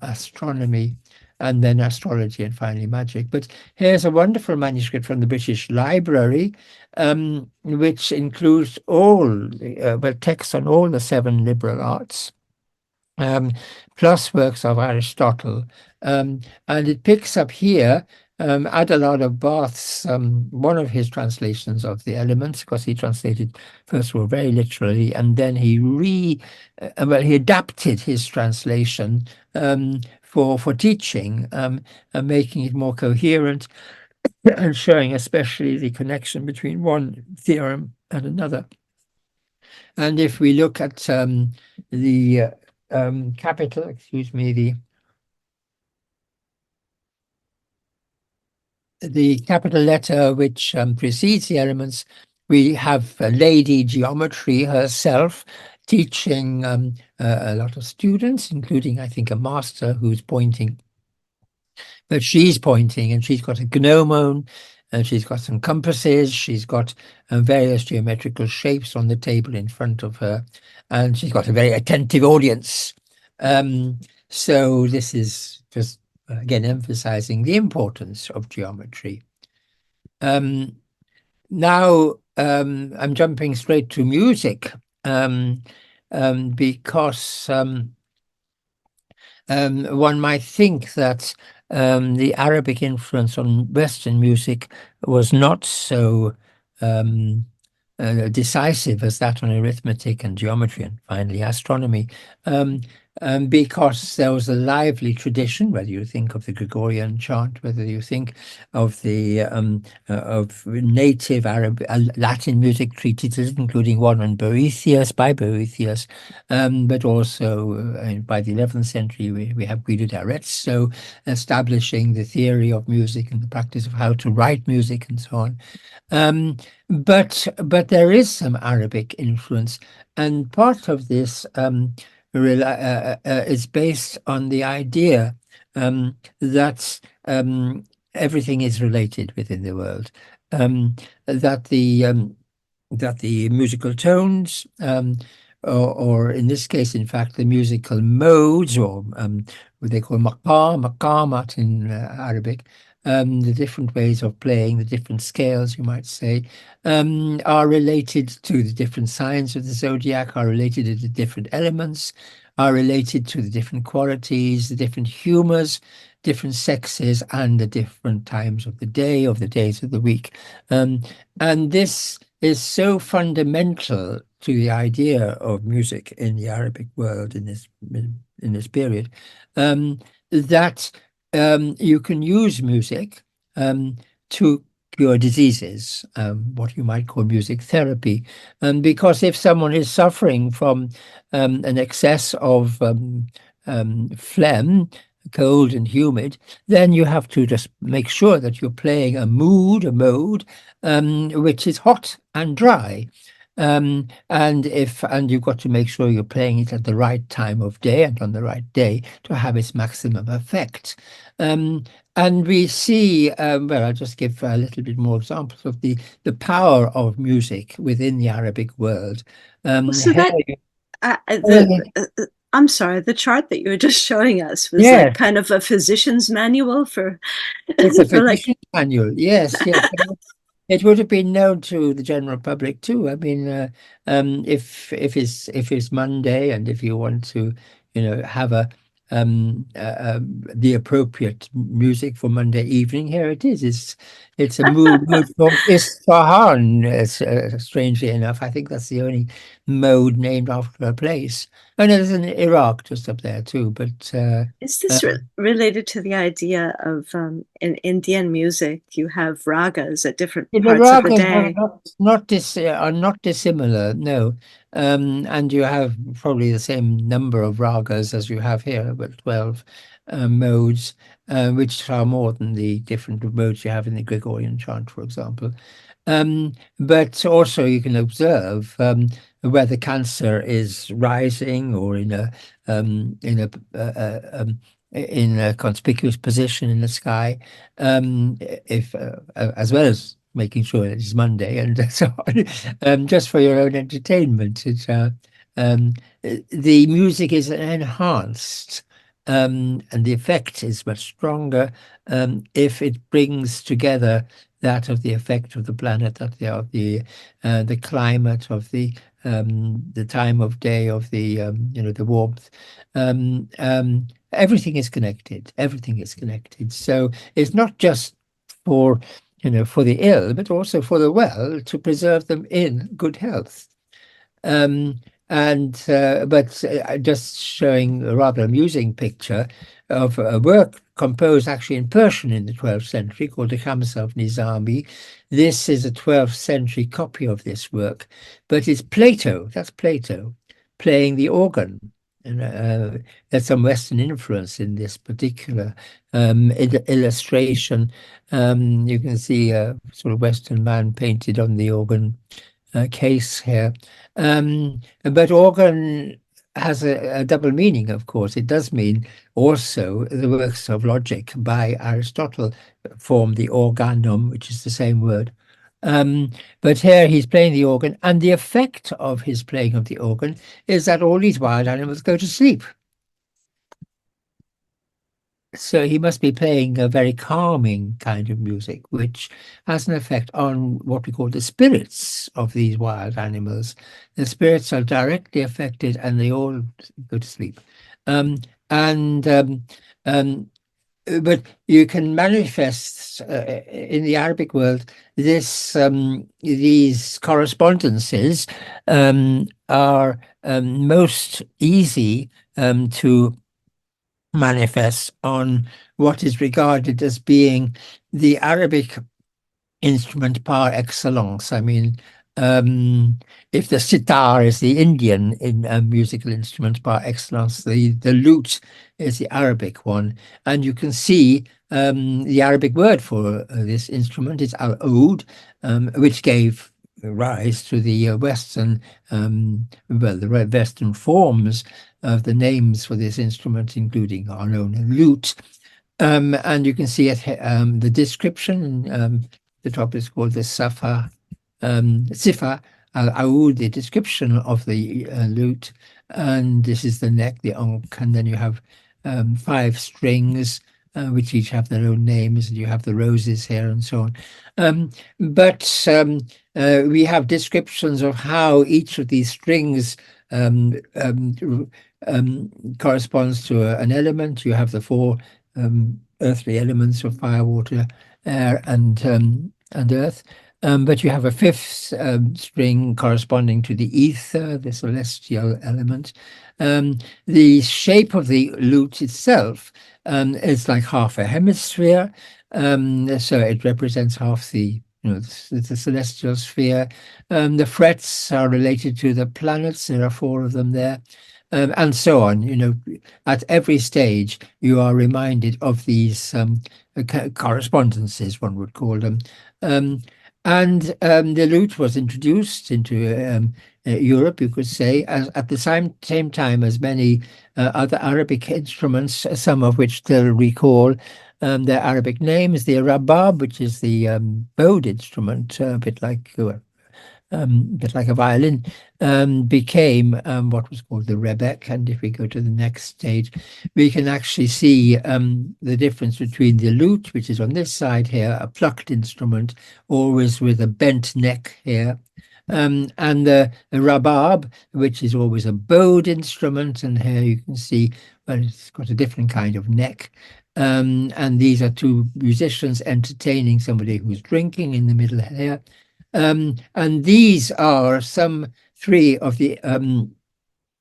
astronomy, and then astrology, and finally magic. But here's a wonderful manuscript from the British Library, which includes texts on all the 7 liberal arts, plus works of Aristotle. And it picks up here Adelard of Bath's, one of his translations of the elements, because he translated, first of all, very literally, and then he adapted his translation for teaching, and making it more coherent and showing especially the connection between one theorem and another. And if we look at the capital, the capital letter which precedes the elements, we have Lady Geometry herself teaching a lot of students, including, I think, a master who's pointing. But she's pointing, and she's got a gnomon, and she's got some compasses, she's got various geometrical shapes on the table in front of her, and she's got a very attentive audience. So this is just, again, emphasizing the importance of geometry. Now, I'm jumping straight to music, because one might think that the Arabic influence on Western music was not so decisive as that on arithmetic and geometry and finally astronomy, because there was a lively tradition, whether you think of the Gregorian chant, whether you think of the of native Latin music treatises, including one on Boethius by Boethius, but also by the 11th century we have Guido d'Arezzo establishing the theory of music and the practice of how to write music and so on. But there is some Arabic influence, and part of this is based on the idea that everything is related within the world, that the musical tones, or in this case, in fact, the musical modes, or what they call maqamat in Arabic, the different ways of playing, the different scales, you might say, are related to the different signs of the zodiac, are related to the different elements, are related to the different qualities, the different humors, different sexes, and the different times of the day, of the days of the week. And this is so fundamental to the idea of music in the Arabic world in this period, that you can use music to cure diseases, what you might call music therapy. Because if someone is suffering from an excess of phlegm, cold and humid, then you have to just make sure that you're playing a mode which is hot and dry. And you've got to make sure you're playing it at the right time of day and on the right day to have its maximum effect. And we see, well, I'll just give a little bit more examples of the power of music within the Arabic world. So that I'm sorry, the chart that you were just showing us was like kind of a physician's manual for. It's a physician's manual. Yes, yes. It would have been known to the general public too. I mean, if it's Monday, and if you want to, have the appropriate music for Monday evening. Here it is. It's a mood from Isfahan. Strangely enough, I think that's the only mode named after a place. And there's in Iraq just up there too. But Is this related to the idea of in Indian music, you have ragas at different the parts of the ragas are day? not dissimilar, no. And you have probably the same number of ragas as you have here, but 12 modes, which are more than the different modes you have in the Gregorian chant, for example. But also you can observe whether Cancer is rising or in a conspicuous position in the sky, if as well as making sure it is Monday and so on, just for your own entertainment. Um, the music is enhanced, and the effect is much stronger if it brings together that of the effect of the planet, that the climate, of the time of day, of the warmth. Everything is connected. Everything is connected. So it's not just for for the ill, but also for the well, to preserve them in good health. Um, but just showing a rather amusing picture of a work composed actually in Persian in the 12th century called the Khamsa of Nizami. This is a 12th century copy of this work, but it's Plato, that's Plato, playing the organ. And there's some Western influence in this particular illustration. You can see a sort of Western man painted on the organ case here. But organ has a double meaning, of course. It does mean also the works of logic by Aristotle form the organum, which is the same word. But here he's playing the organ, and the effect of his playing of the organ is that all these wild animals go to sleep. So he must be playing a very calming kind of music, which has an effect on what we call the spirits of these wild animals. The spirits are directly affected and they all go to sleep. And um, but you can manifest in the Arabic world these correspondences are most easy to manifest on what is regarded as being the Arabic instrument par excellence. I mean, if the sitar is the Indian musical instrument par excellence, the lute is the Arabic one. And you can see the Arabic word for this instrument is al-oud, which gave rise to the Western, the Western forms of the names for this instrument, including our own lute. And you can see it, the description, the top is called the Sifa al-Aoud, the description of the lute. And this is the neck, the ankh, and then you have 5 strings, which each have their own names, and you have the roses here and so on. But we have descriptions of how each of these strings corresponds to an element. You have the 4 earthly elements of fire, water, air, and earth. But you have a 5th string corresponding to the ether, the celestial element. The shape of the lute itself is like half a hemisphere. So it represents half the celestial sphere. The frets are related to the planets. There are 4 of them there. And so on. At every stage, you are reminded of these correspondences, one would call them. And the lute was introduced into Europe, you could say, at the same time as many other Arabic instruments, some of which still recall their Arabic names. The rabab, which is the bowed instrument, a bit like a violin, became what was called the rebec. And if we go to the next stage, we can actually see the difference between the lute, which is on this side here, a plucked instrument, always with a bent neck here, and the rabab, which is always a bowed instrument. And here you can see but it's got a different kind of neck. And these are two musicians entertaining somebody who's drinking in the middle here. And these are some three of the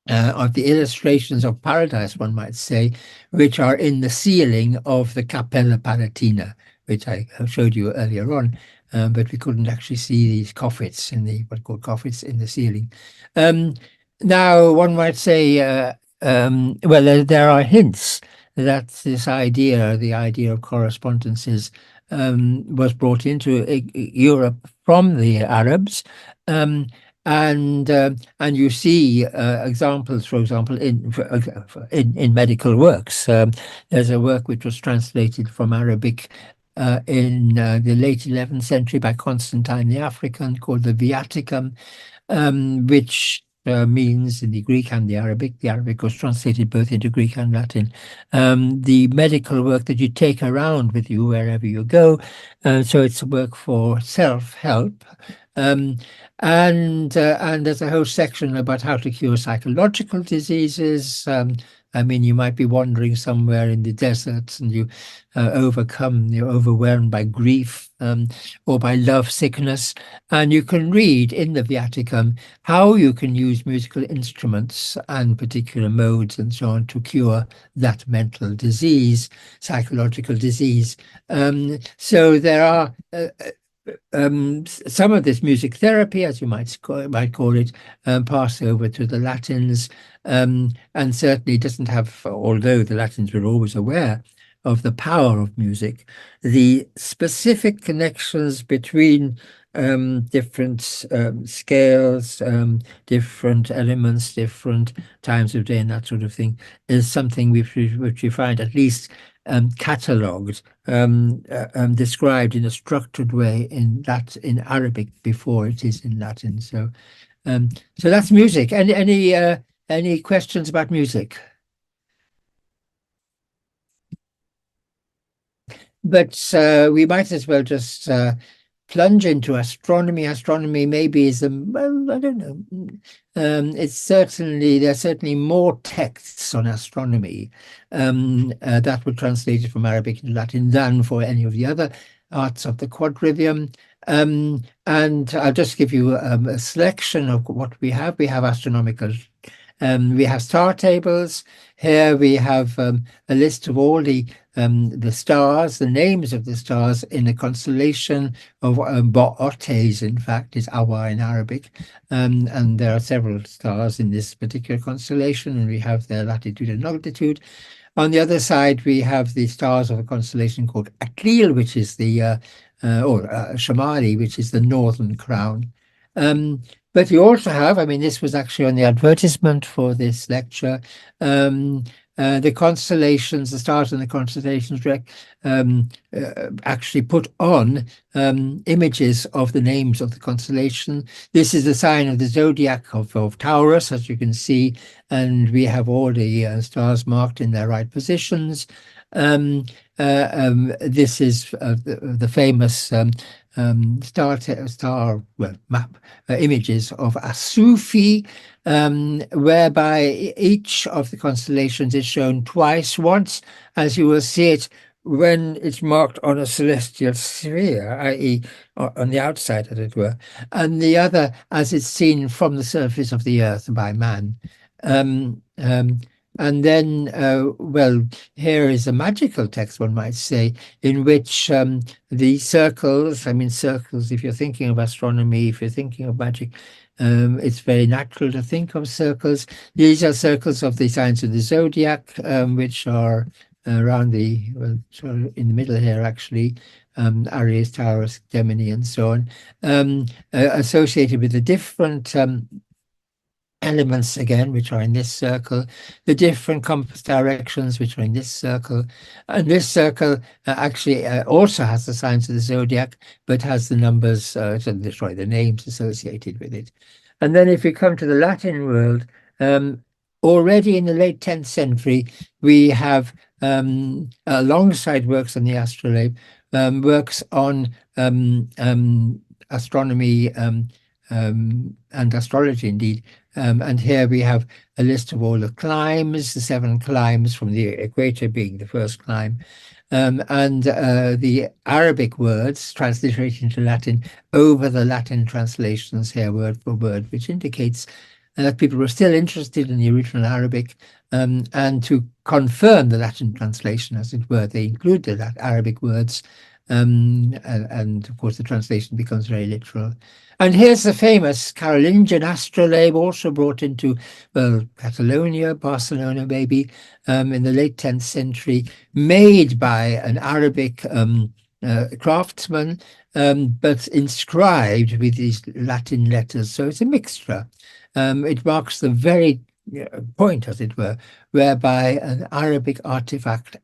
illustrations of paradise, one might say, which are in the ceiling of the Cappella Palatina, which I showed you earlier on, but we couldn't actually see these coffets in the what are called coffets in the ceiling. Um, Now, one might say, well, there are hints that this idea, the idea of correspondences, was brought into Europe from the Arabs. Um, and you see examples, for example, in medical works. There's a work which was translated from Arabic in the late 11th century by Constantine the African, called the Viaticum, which means in the Greek and the Arabic. The Arabic was translated both into Greek and Latin. The medical work that you take around with you wherever you go. So it's a work for self-help. Um, and there's a whole section about how to cure psychological diseases. I mean, you might be wandering somewhere in the deserts and you're overwhelmed by grief or by love sickness. And you can read in the Viaticum how you can use musical instruments and particular modes and so on to cure that mental disease, psychological disease. So there are some of this music therapy, as you might call it, passed over to the Latins, and certainly doesn't have, although the Latins were always aware of the power of music, the specific connections between different scales, different elements, different times of day, and that sort of thing, is something which we find at least catalogued, described in a structured way in Arabic before it is in Latin. So that's music. Any questions about music? But we might as well just plunge into astronomy. Astronomy maybe is well, I don't know. It's certainly There's certainly more texts on astronomy that were translated from Arabic into Latin than for any of the other arts of the quadrivium. And I'll just give you a selection of what we have. We have astronomical. We have star tables. Here we have a list of all the stars, the names of the stars in a constellation of Bootes, in fact, is Awa in Arabic. And there are several stars in this particular constellation, and we have their latitude and longitude. On the other side, we have the stars of a constellation called Akil, which is Shamali, which is the northern crown. But you also have, I mean, this was actually on the advertisement for this lecture, the constellations, the stars and the constellations actually put on images of the names of the constellation. This is the sign of the zodiac of Taurus, as you can see, and we have all the stars marked in their right positions. This is the famous map images of Asufi, whereby each of the constellations is shown twice. Once, as you will see it when it's marked on a celestial sphere, i.e. on the outside, as it were, and the other as it's seen from the surface of the earth by man. And then, well, here is a magical text, one might say, in which the circles, I mean, circles, if you're thinking of astronomy, if you're thinking of magic, it's very natural to think of circles. These are circles of the signs of the zodiac, which are around sort of in the middle here, actually, Aries, Taurus, Gemini, and so on, associated with the different elements again, which are in this circle, the different compass directions, which are in this circle. And this circle actually also has the signs of the zodiac, but has the numbers, the names associated with it. And then if we come to the Latin world, already in the late 10th century, we have, alongside works on the astrolabe, works on astronomy and astrology, indeed, And here we have a list of all the climes, the 7 climes from the equator being the first climb. And the Arabic words transliterated into Latin over the Latin translations here, word for word, which indicates that people were still interested in the original Arabic, and to confirm the Latin translation, as it were, they include the Arabic words, and of course the translation becomes very literal. And here's the famous Carolingian astrolabe, also brought into, well, Catalonia, Barcelona maybe, in the late 10th century, made by an Arabic craftsman, but inscribed with these Latin letters. So it's a mixture. It marks the very point, as it were, whereby an Arabic artifact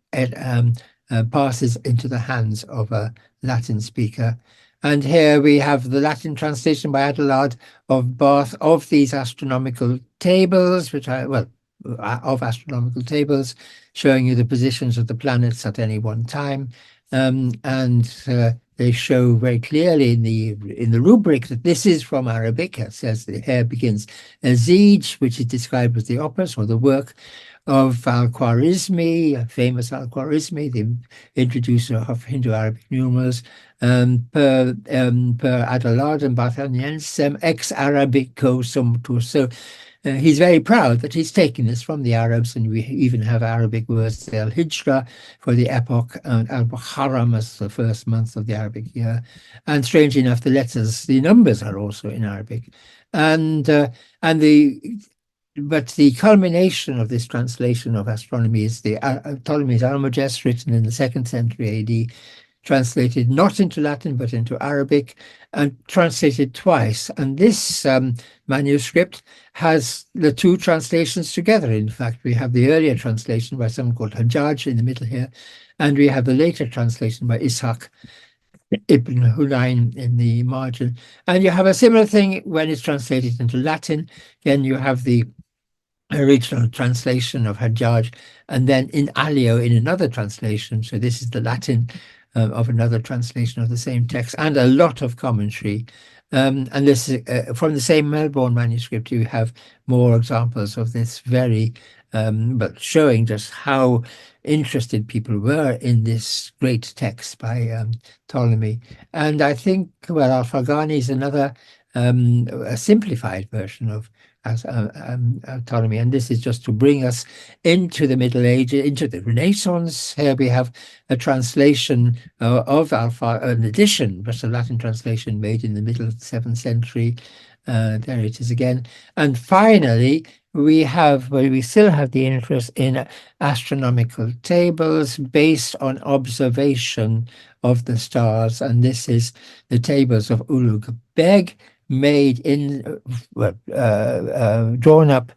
passes into the hands of a Latin speaker. And here we have the Latin translation by Adelard of Bath of these astronomical tables, of astronomical tables, showing you the positions of the planets at any one time. They show very clearly in the rubric that this is from Arabic. It says the here begins Azij, which is described as the opus or the work of Al-Khwarizmi, famous Al-Khwarizmi, the introducer of Hindu-Arabic numerals, per Adelard and Bartholomew, ex-Arabico sumptus. So he's very proud that he's taken this from the Arabs, and we even have Arabic words, the Al-Hijra for the epoch, and Al-Muharram as the first month of the Arabic year. And strangely enough, the numbers are also in Arabic. But the culmination of this translation of astronomy is the Ptolemy's Almagest, written in the 2nd century AD, translated not into Latin but into Arabic, and translated twice. And this manuscript has the 2 translations together. In fact, we have the earlier translation by someone called Hajjaj in the middle here, and we have the later translation by Ishaq Ibn Hunayn in the margin. And you have a similar thing when it's translated into Latin. Then you have the original translation of Hajjaj, and then in alio in another translation. So this is the Latin of another translation of the same text, and a lot of commentary. And this from the same Melbourne manuscript, you have more examples of this but showing just how interested people were in this great text by Ptolemy. And I think, well, Al-Farghani is another a simplified version of Ptolemy, and this is just to bring us into the Middle Ages, into the Renaissance. Here we have a translation of an edition, but a Latin translation made in the middle of the 7th century. There it is again. And finally, we still have the interest in astronomical tables based on observation of the stars, and this is the tables of Ulugh Beg, made drawn up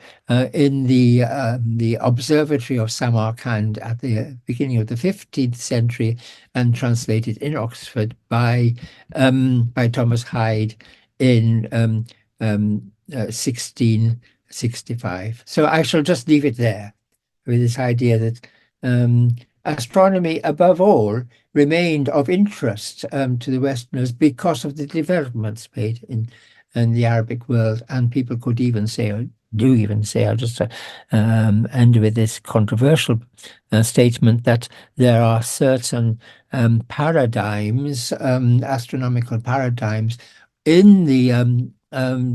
in the observatory of Samarkand at the beginning of the 15th century, and translated in Oxford by Thomas Hyde in 1665. So I shall just leave it there with this idea that astronomy, above all, remained of interest to the Westerners because of the developments made in the Arabic world. And people could even say, or do even say, I'll just end with this controversial statement, that there are certain paradigms, astronomical paradigms, in the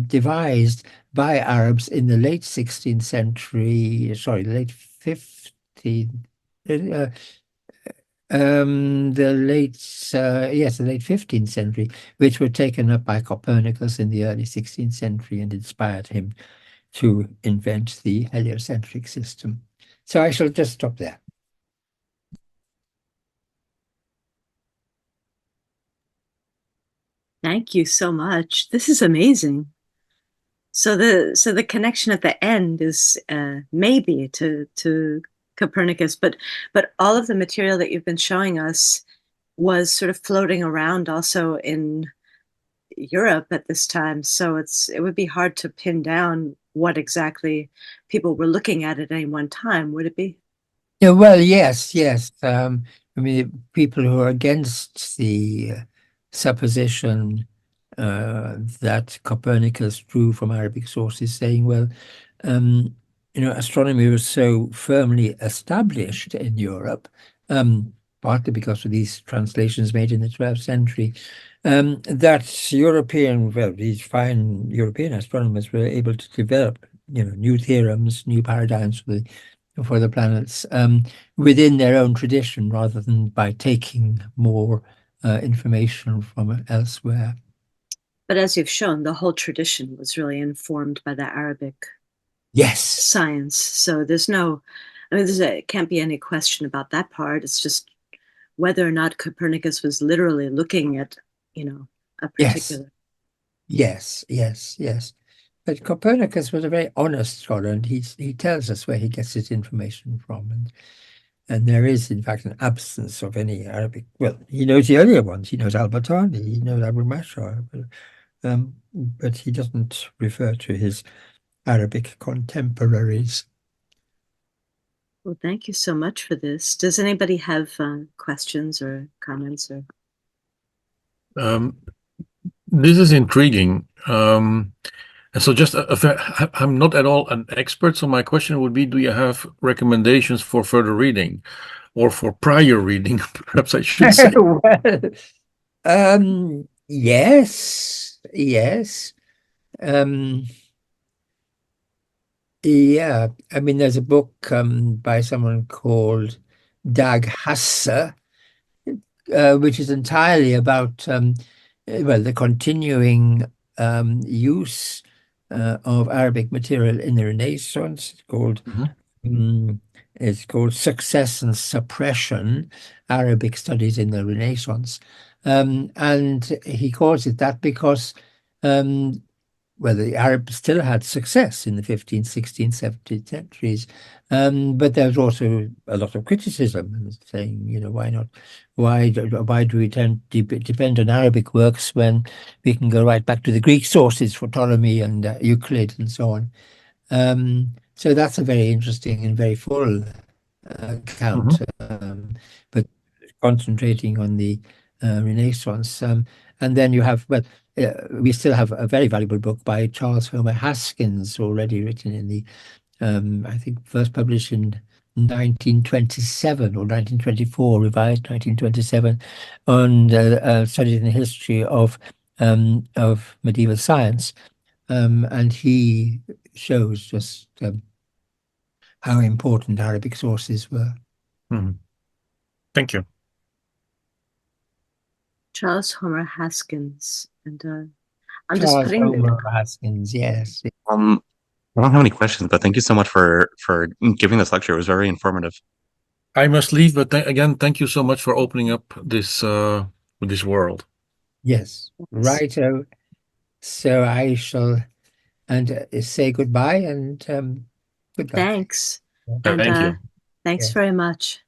devised by Arabs in the late 16th century, sorry, late 15th, the late 15th century, which were taken up by Copernicus in the early 16th century and inspired him to invent the heliocentric system. So I shall just stop there. Thank you so much. This is amazing. So the connection at the end is maybe to Copernicus, but all of the material that you've been showing us was sort of floating around also in Europe at this time. So it would be hard to pin down what exactly people were looking at any one time, would it be? Yeah, well, yes. I mean, people who are against the supposition that Copernicus drew from Arabic sources, saying, well, um, astronomy was so firmly established in Europe, partly because of these translations made in the 12th century, that these fine European astronomers were able to develop, new theorems, new paradigms for the planets within their own tradition, rather than by taking more information from elsewhere. But as you've shown, the whole tradition was really informed by the Arabic Yes. science. So can't be any question about that part. It's just whether or not Copernicus was literally looking at, a particular. Yes. But Copernicus was a very honest scholar, and he tells us where he gets his information from, and there is, in fact, an absence of any Arabic. Well, he knows the earlier ones. He knows Al-Battani, he knows Abu Mashar, but he doesn't refer to his Arabic contemporaries. Well, thank you so much for this. Does anybody have questions or comments? This is intriguing. And so just I'm not at all an expert, so my question would be, do you have recommendations for further reading or for prior reading, perhaps I should say? Well, yes. Yeah, I mean, there's a book by someone called Dag Hasse, which is entirely about the continuing use of Arabic material in the Renaissance. It's called Success and Suppression: Arabic Studies in the Renaissance, and he calls it that because the Arabs still had success in the 15th, 16th, 17th centuries. But there was also a lot of criticism saying, why not? Why do we depend on Arabic works when we can go right back to the Greek sources for Ptolemy and Euclid and so on? So that's a very interesting and very full account, but concentrating on the Renaissance. And then you have, we still have a very valuable book by Charles Homer Haskins, already written in the, I think, first published in 1927 or 1924, revised 1927, on studies in the history of medieval science. And he shows just how important Arabic sources were. Thank you. Charles Homer Haskins, and I'm just Charles putting Homer Haskins, yes. I don't have any questions, but thank you so much for giving this lecture. It was very informative. I must leave, but again, thank you so much for opening up this world. Yes, right. So I shall say goodbye and good luck. Thanks. Thank you. Thanks Yeah. very much.